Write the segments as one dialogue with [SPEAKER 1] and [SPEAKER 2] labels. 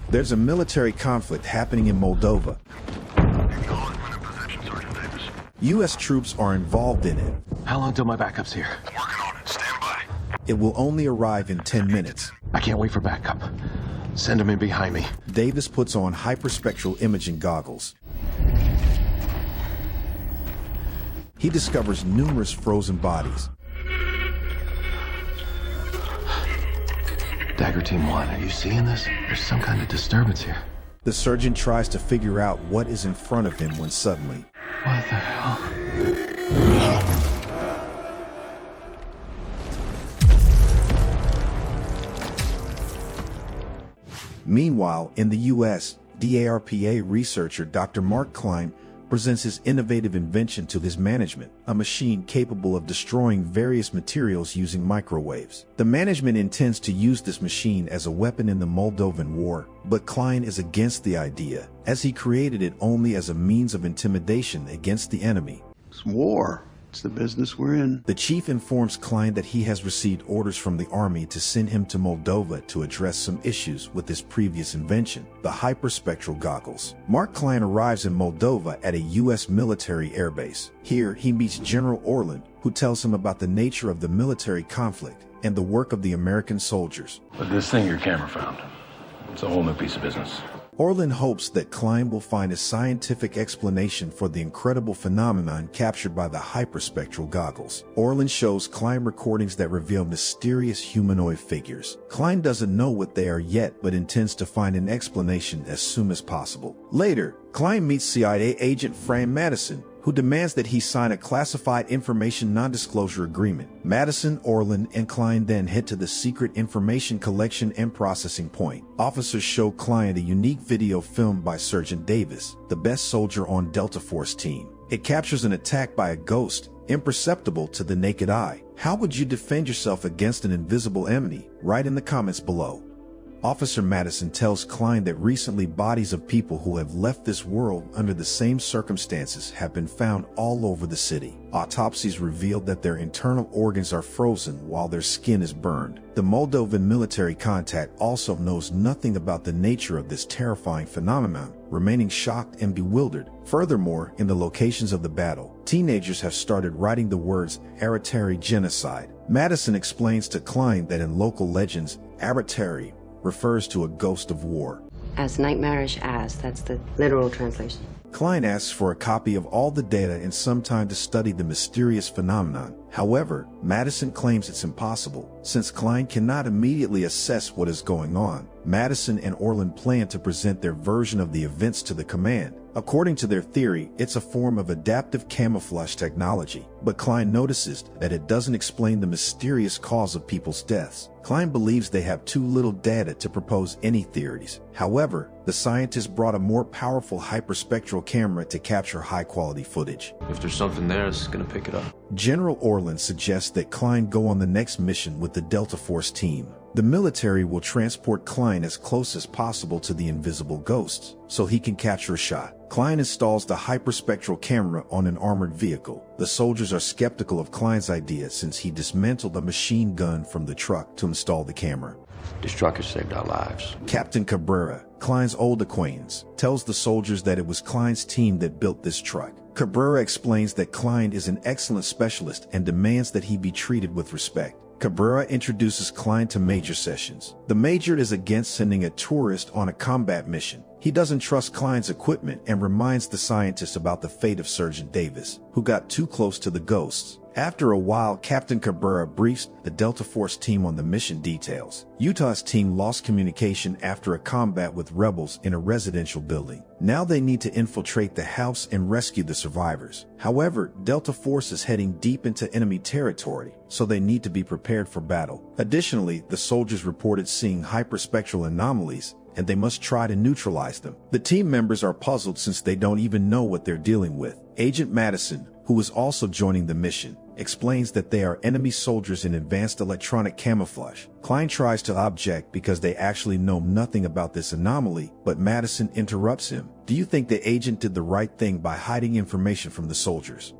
[SPEAKER 1] There's a military conflict happening in Moldova. U.S. troops are involved in it.
[SPEAKER 2] How long till my backup's here?
[SPEAKER 3] Working on it. Stand by.
[SPEAKER 1] It will only arrive in 10 minutes.
[SPEAKER 2] I can't wait for backup. Send them in behind me.
[SPEAKER 1] Davis puts on hyperspectral imaging goggles. He discovers numerous frozen bodies.
[SPEAKER 2] Dagger Team 1, are you seeing this? There's some kind of disturbance here.
[SPEAKER 1] The surgeon tries to figure out what is in front of him when suddenly...
[SPEAKER 2] What the hell?
[SPEAKER 1] Meanwhile, in the U.S., DARPA researcher Dr. Mark Klein presents his innovative invention to his management, a machine capable of destroying various materials using microwaves. The management intends to use this machine as a weapon in the Moldovan war, but Klein is against the idea, as he created it only as a means of intimidation against the enemy.
[SPEAKER 4] It's war. It's the business we're in.
[SPEAKER 1] The chief informs Klein that he has received orders from the army to send him to Moldova to address some issues with his previous invention, the hyperspectral goggles. Mark Klein arrives in Moldova at a U.S. military airbase. Here, he meets General Orland, who tells him about the nature of the military conflict and the work of the American soldiers.
[SPEAKER 5] But this thing your camera found, it's a whole new piece of business.
[SPEAKER 1] Orland hopes that Klein will find a scientific explanation for the incredible phenomenon captured by the hyperspectral goggles. Orland shows Klein recordings that reveal mysterious humanoid figures. Klein doesn't know what they are yet, but intends to find an explanation as soon as possible. Later, Klein meets CIA agent Fran Madison, who demands that he sign a classified information non-disclosure agreement. Madison, Orland, and Klein then head to the secret information collection and processing point. Officers show Klein a unique video filmed by Sergeant Davis, the best soldier on Delta Force team. It captures an attack by a ghost, imperceptible to the naked eye. How would you defend yourself against an invisible enemy? Write in the comments below. Officer Madison tells Klein that recently bodies of people who have left this world under the same circumstances have been found all over the city. Autopsies revealed that their internal organs are frozen while their skin is burned. The Moldovan military contact also knows nothing about the nature of this terrifying phenomenon, remaining shocked and bewildered. Furthermore, in the locations of the battle, teenagers have started writing the words Aratari genocide. Madison explains to Klein that in local legends, Aratari refers to a ghost of war.
[SPEAKER 6] As nightmarish as, that's the literal translation.
[SPEAKER 1] Klein asks for a copy of all the data and some time to study the mysterious phenomenon. However, Madison claims it's impossible, since Klein cannot immediately assess what is going on. Madison and Orland plan to present their version of the events to the command. According to their theory, it's a form of adaptive camouflage technology, but Klein notices that it doesn't explain the mysterious cause of people's deaths. Klein believes they have too little data to propose any theories. However, the scientists brought a more powerful hyperspectral camera to capture high-quality footage.
[SPEAKER 7] If there's something there, it's gonna pick it up.
[SPEAKER 1] General Orland suggests that Klein go on the next mission with the Delta Force team. The military will transport Klein as close as possible to the invisible ghosts, so he can capture a shot. Klein installs the hyperspectral camera on an armored vehicle. The soldiers are skeptical of Klein's idea since he dismantled a machine gun from the truck to install the camera.
[SPEAKER 7] This truck has saved our lives.
[SPEAKER 1] Captain Cabrera, Klein's old acquaintance, tells the soldiers that it was Klein's team that built this truck. Cabrera explains that Klein is an excellent specialist and demands that he be treated with respect. Cabrera introduces Klein to Major Sessions. The Major is against sending a tourist on a combat mission. He doesn't trust Klein's equipment and reminds the scientist about the fate of Sergeant Davis, who got too close to the ghosts. After a while, Captain Cabrera briefs the Delta Force team on the mission details. Utah's team lost communication after a combat with rebels in a residential building. Now they need to infiltrate the house and rescue the survivors. However, Delta Force is heading deep into enemy territory, so they need to be prepared for battle. Additionally, the soldiers reported seeing hyperspectral anomalies, and they must try to neutralize them. The team members are puzzled since they don't even know what they're dealing with. Agent Madison, who is also joining the mission, explains that they are enemy soldiers in advanced electronic camouflage. Klein tries to object because they actually know nothing about this anomaly, but Madison interrupts him. Do you think the agent did the right thing by hiding information from the soldiers?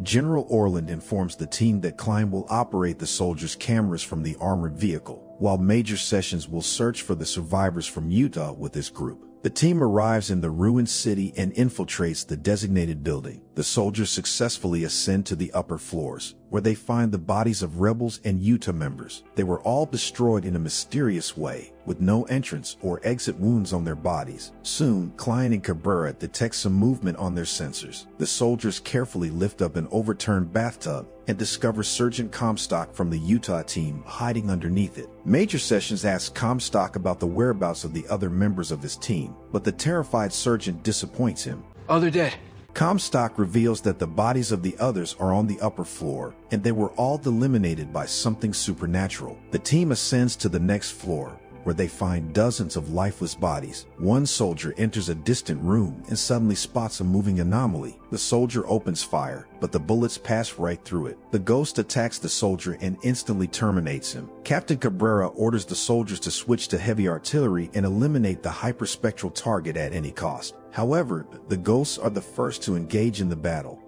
[SPEAKER 1] General Orland informs the team that Klein will operate the soldiers' cameras from the armored vehicle. while Major Sessions will search for the survivors from Utah with his group. The team arrives in the ruined city and infiltrates the designated building. The soldiers successfully ascend to the upper floors, where they find the bodies of rebels and Utah members. They were all destroyed in a mysterious way, with no entrance or exit wounds on their bodies. Soon, Klein and Cabrera detect some movement on their sensors. The soldiers carefully lift up an overturned bathtub and discover Sergeant Comstock from the Utah team hiding underneath it. Major Sessions asks Comstock about the whereabouts of the other members of his team, but the terrified sergeant disappoints him.
[SPEAKER 7] Oh, they're dead.
[SPEAKER 1] Comstock reveals that the bodies of the others are on the upper floor, and they were all eliminated by something supernatural. The team ascends to the next floor, where they find dozens of lifeless bodies. One soldier enters a distant room and suddenly spots a moving anomaly. The soldier opens fire, but the bullets pass right through it. The ghost attacks the soldier and instantly terminates him. Captain Cabrera orders the soldiers to switch to heavy artillery and eliminate the hyperspectral target at any cost. However, the ghosts are the first to engage in the battle.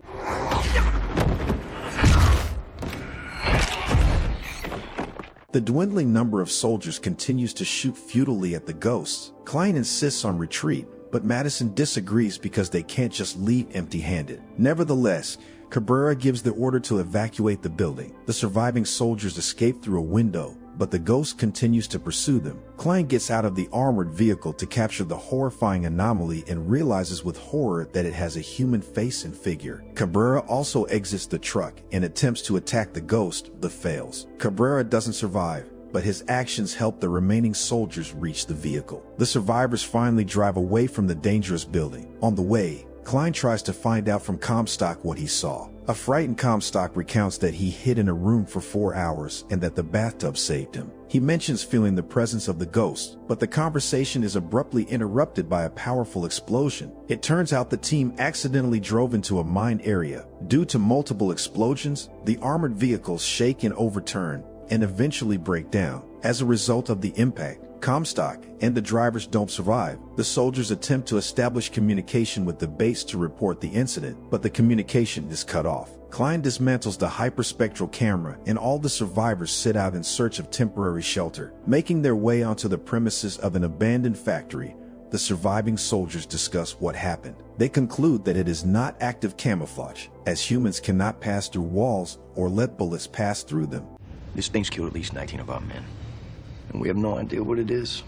[SPEAKER 1] The dwindling number of soldiers continues to shoot futilely at the ghosts. Klein insists on retreat, but Madison disagrees because they can't just leave empty-handed. Nevertheless, Cabrera gives the order to evacuate the building. The surviving soldiers escape through a window, but the ghost continues to pursue them. Klein gets out of the armored vehicle to capture the horrifying anomaly and realizes with horror that it has a human face and figure. Cabrera also exits the truck and attempts to attack the ghost, but fails. Cabrera doesn't survive, but his actions help the remaining soldiers reach the vehicle. The survivors finally drive away from the dangerous building. On the way, Klein tries to find out from Comstock what he saw. A frightened Comstock recounts that he hid in a room for 4 hours and that the bathtub saved him. He mentions feeling the presence of the ghost, but the conversation is abruptly interrupted by a powerful explosion. It turns out the team accidentally drove into a mine area. Due to multiple explosions, the armored vehicles shake and overturn and eventually break down. As a result of the impact, Comstock and the drivers don't survive. The soldiers attempt to establish communication with the base to report the incident, but the communication is cut off. Klein dismantles the hyperspectral camera and all the survivors set out in search of temporary shelter. Making their way onto the premises of an abandoned factory, the surviving soldiers discuss what happened. They conclude that it is not active camouflage, as humans cannot pass through walls or let bullets pass through them.
[SPEAKER 3] This thing's killed at least 19 of our men, and we have no idea what it is.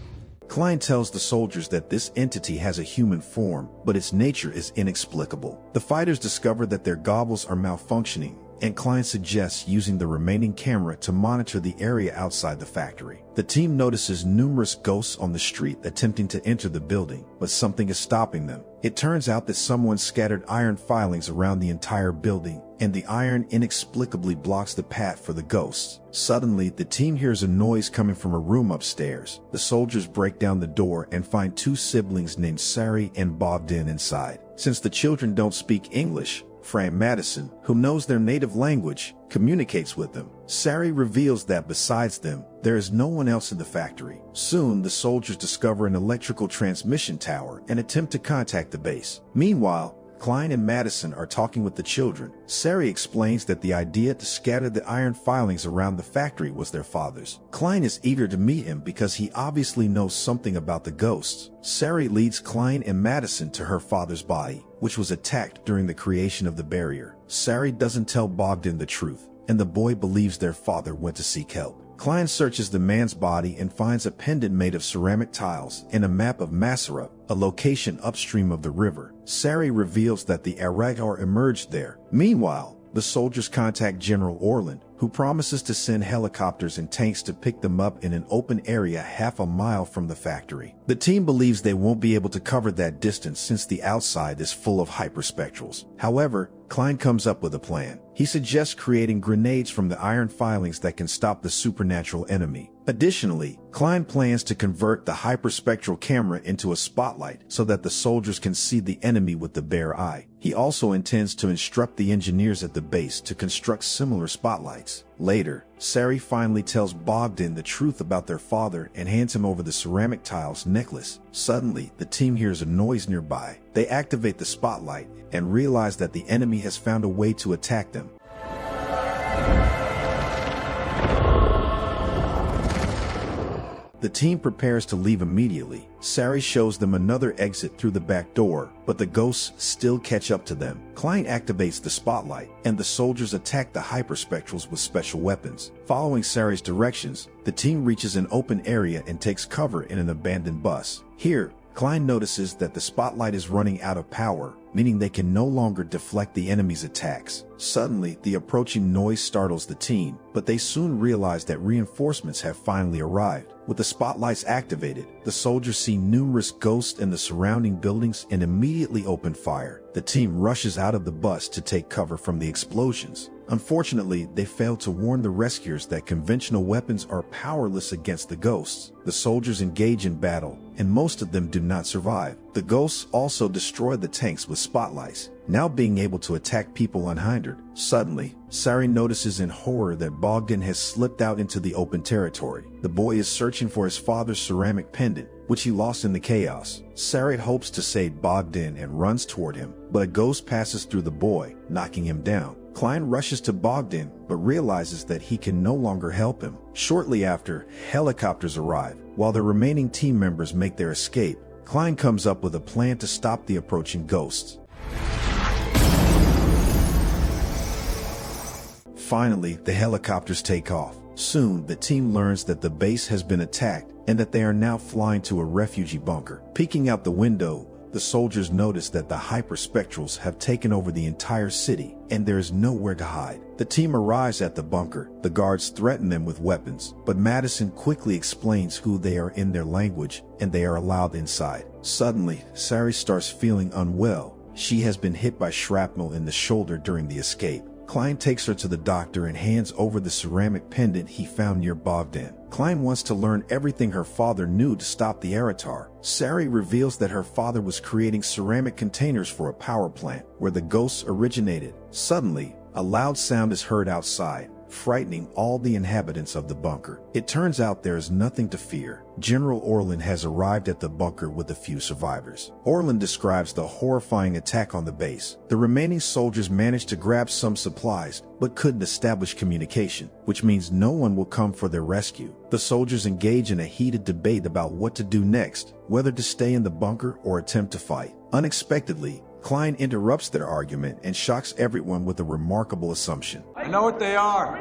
[SPEAKER 1] Klein tells the soldiers that this entity has a human form, but its nature is inexplicable. The fighters discover that their goggles are malfunctioning, and Klein suggests using the remaining camera to monitor the area outside the factory. The team notices numerous ghosts on the street attempting to enter the building, but something is stopping them. It turns out that someone scattered iron filings around the entire building, and the iron inexplicably blocks the path for the ghosts. Suddenly, the team hears a noise coming from a room upstairs. The soldiers break down the door and find two siblings named Sari and Bogdan inside. Since the children don't speak English, Frank Madison, who knows their native language, communicates with them. Sari reveals that besides them, there is no one else in the factory. Soon, the soldiers discover an electrical transmission tower and attempt to contact the base. Meanwhile, Klein and Madison are talking with the children. Sari explains that the idea to scatter the iron filings around the factory was their father's. Klein is eager to meet him because he obviously knows something about the ghosts. Sari leads Klein and Madison to her father's body, which was attacked during the creation of the barrier. Sari doesn't tell Bogdan the truth, and the boy believes their father went to seek help. Klein searches the man's body and finds a pendant made of ceramic tiles and a map of Masara, a location upstream of the river. Sari reveals that the Aragar emerged there. Meanwhile, the soldiers contact General Orland, who promises to send helicopters and tanks to pick them up in an open area half a mile from the factory. The team believes they won't be able to cover that distance since the outside is full of hyperspectrals. However, Klein comes up with a plan. He suggests creating grenades from the iron filings that can stop the supernatural enemy. Additionally, Klein plans to convert the hyperspectral camera into a spotlight so that the soldiers can see the enemy with the bare eye. He also intends to instruct the engineers at the base to construct similar spotlights. Later, Sari finally tells Bogdan the truth about their father and hands him over the ceramic tiles necklace. Suddenly, the team hears a noise nearby. They activate the spotlight and realize that the enemy has found a way to attack them. The team prepares to leave immediately. Sari shows them another exit through the back door, but the ghosts still catch up to them. Klein activates the spotlight, and the soldiers attack the hyperspectrals with special weapons. Following Sari's directions, the team reaches an open area and takes cover in an abandoned bus. Here, Klein notices that the spotlight is running out of power, meaning they can no longer deflect the enemy's attacks. Suddenly, the approaching noise startles the team, but they soon realize that reinforcements have finally arrived. With the spotlights activated, the soldiers see numerous ghosts in the surrounding buildings and immediately open fire. The team rushes out of the bus to take cover from the explosions. Unfortunately, they fail to warn the rescuers that conventional weapons are powerless against the ghosts. The soldiers engage in battle, and most of them do not survive. The ghosts also destroy the tanks with spotlights, now being able to attack people unhindered. Suddenly, Sari notices in horror that Bogdan has slipped out into the open territory. The boy is searching for his father's ceramic pendant, which he lost in the chaos. Sari hopes to save Bogdan and runs toward him, but a ghost passes through the boy, knocking him down. Klein rushes to Bogdan, but realizes that he can no longer help him. Shortly after, helicopters arrive. While the remaining team members make their escape, Klein comes up with a plan to stop the approaching ghosts. Finally, the helicopters take off. Soon, the team learns that the base has been attacked and that they are now flying to a refugee bunker. Peeking out the window, the soldiers notice that the hyperspectrals have taken over the entire city, and there is nowhere to hide. The team arrives at the bunker. The guards threaten them with weapons, but Madison quickly explains who they are in their language, and they are allowed inside. Suddenly, Sari starts feeling unwell. She has been hit by shrapnel in the shoulder during the escape. Klein takes her to the doctor and hands over the ceramic pendant he found near Bogdan. Klein wants to learn everything her father knew to stop the Aratar. Sari reveals that her father was creating ceramic containers for a power plant where the ghosts originated. Suddenly, a loud sound is heard outside, frightening all the inhabitants of the bunker. It turns out there is nothing to fear. General Orlan has arrived at the bunker with a few survivors. Orlan describes the horrifying attack on the base. The remaining soldiers managed to grab some supplies, but couldn't establish communication, which means no one will come for their rescue. The soldiers engage in a heated debate about what to do next, whether to stay in the bunker or attempt to fight. Unexpectedly, Klein interrupts their argument and shocks everyone with a remarkable assumption.
[SPEAKER 8] I know what they are.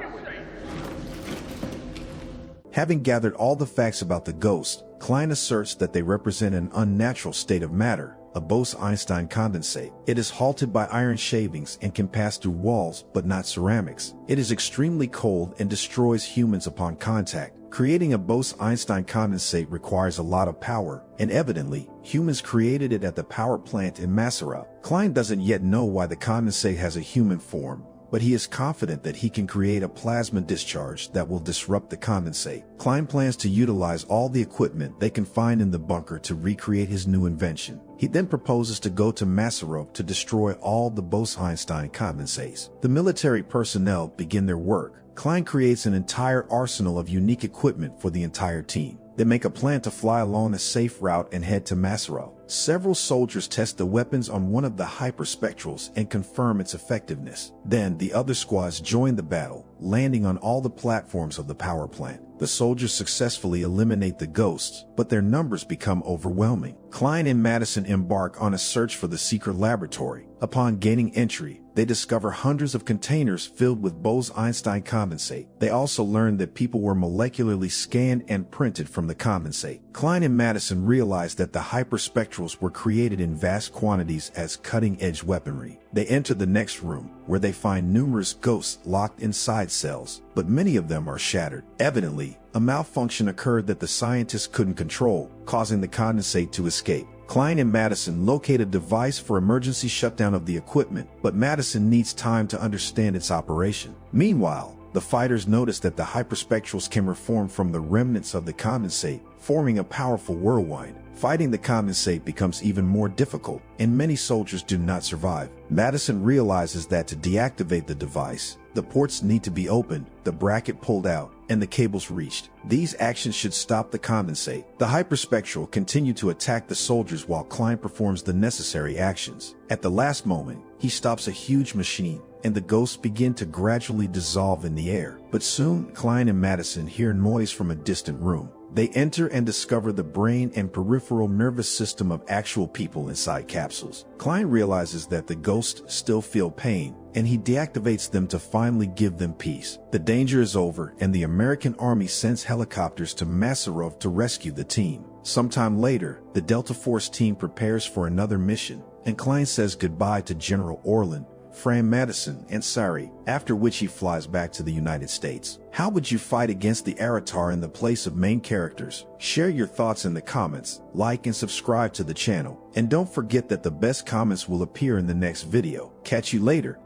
[SPEAKER 1] Having gathered all the facts about the ghost, Klein asserts that they represent an unnatural state of matter, a Bose-Einstein condensate. It is halted by iron shavings and can pass through walls, but not ceramics. It is extremely cold and destroys humans upon contact. Creating a Bose-Einstein condensate requires a lot of power, and evidently, humans created it at the power plant in Masera. Klein doesn't yet know why the condensate has a human form, but he is confident that he can create a plasma discharge that will disrupt the condensate. Klein plans to utilize all the equipment they can find in the bunker to recreate his new invention. He then proposes to go to Masera to destroy all the Bose-Einstein condensates. The military personnel begin their work. Klein creates an entire arsenal of unique equipment for the entire team. They make a plan to fly along a safe route and head to Masera. Several soldiers test the weapons on one of the hyperspectrals and confirm its effectiveness. Then the other squads join the battle, landing on all the platforms of the power plant. The soldiers successfully eliminate the ghosts, but their numbers become overwhelming. Klein and Madison embark on a search for the secret laboratory. Upon gaining entry, they discover hundreds of containers filled with Bose-Einstein condensate. They also learn that people were molecularly scanned and printed from the condensate. Klein and Madison realize that the hyperspectrals were created in vast quantities as cutting-edge weaponry. They enter the next room, where they find numerous ghosts locked inside cells, but many of them are shattered. Evidently, a malfunction occurred that the scientists couldn't control, causing the condensate to escape. Klein and Madison locate a device for emergency shutdown of the equipment, but Madison needs time to understand its operation. Meanwhile, the fighters notice that the hyperspectrals can reform from the remnants of the condensate, forming a powerful whirlwind. Fighting the condensate becomes even more difficult, and many soldiers do not survive. Madison realizes that to deactivate the device, the ports need to be opened, the bracket pulled out, and the cables reached. These actions should stop the condensate. The hyperspectral continue to attack the soldiers while Klein performs the necessary actions. At the last moment, he stops a huge machine, and the ghosts begin to gradually dissolve in the air. But soon, Klein and Madison hear noise from a distant room. They enter and discover the brain and peripheral nervous system of actual people inside capsules. Klein realizes that the ghosts still feel pain, and he deactivates them to finally give them peace. The danger is over, and the American Army sends helicopters to Masarov to rescue the team. Sometime later, the Delta Force team prepares for another mission, and Klein says goodbye to General Orlan, Fran Madison, and Sari, after which he flies back to the United States. How would you fight against the Aratar in the place of main characters? Share your thoughts in the comments, like and subscribe to the channel, and don't forget that the best comments will appear in the next video. Catch you later.